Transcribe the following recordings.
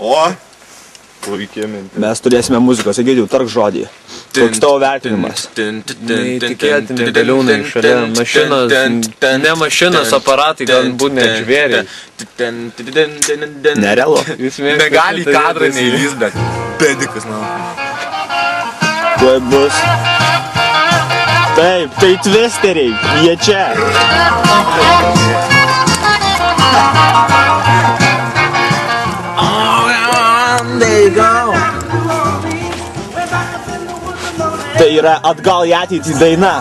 O, puikiai mintis. Mes turėsime muzikos, Egidijau, tark žodį. Koks tavo vertinimas? Neįtikėtini galiūnai šalia mašinos, ne mašinos, aparatai, galbūt net žvėriai. Nerealu. Negali į kadrą neįlys, bet pedikas, na. Tuoj bus. Taip, tai twisteriai, jie čia. Tai yra atgal į ateitį daina.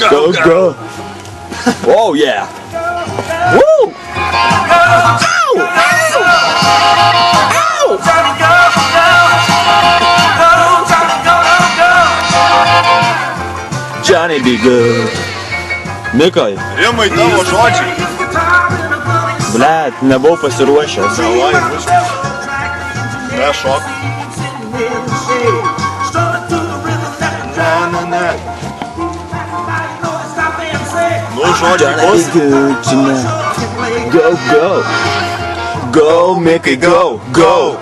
Go, go. Oh, yeah. Woo! Ow! Ow! Johnny be good. Mikai. Rimai, tavo žodžiai. Blet, nebuvau pasiruošęs. Davai, viskas. Ne, šok. Ne. Nu, žodžiai bus. Go, go. Go, Mikai, go, go.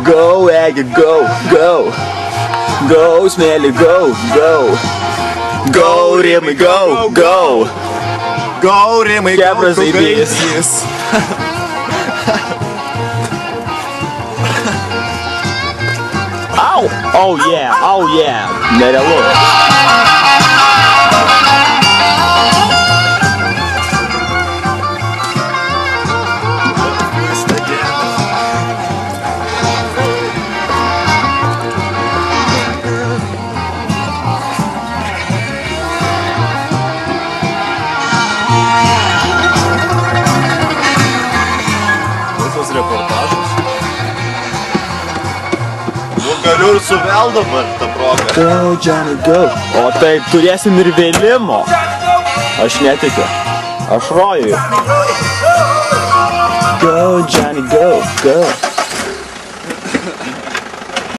Go, Egi, go, go. Go, Smėli, go, go. Go, Rimai, go, go. Go, Rimai, go, Kebras zaibys. Au! Oh yeah, nerealu. Reportažas. Nu, galiu ir su Veldama tą progą. Go, Johnny, go. O taip, turėsim ir vėlimo. Aš netikiu. Aš roju. Go, Johnny, go, go.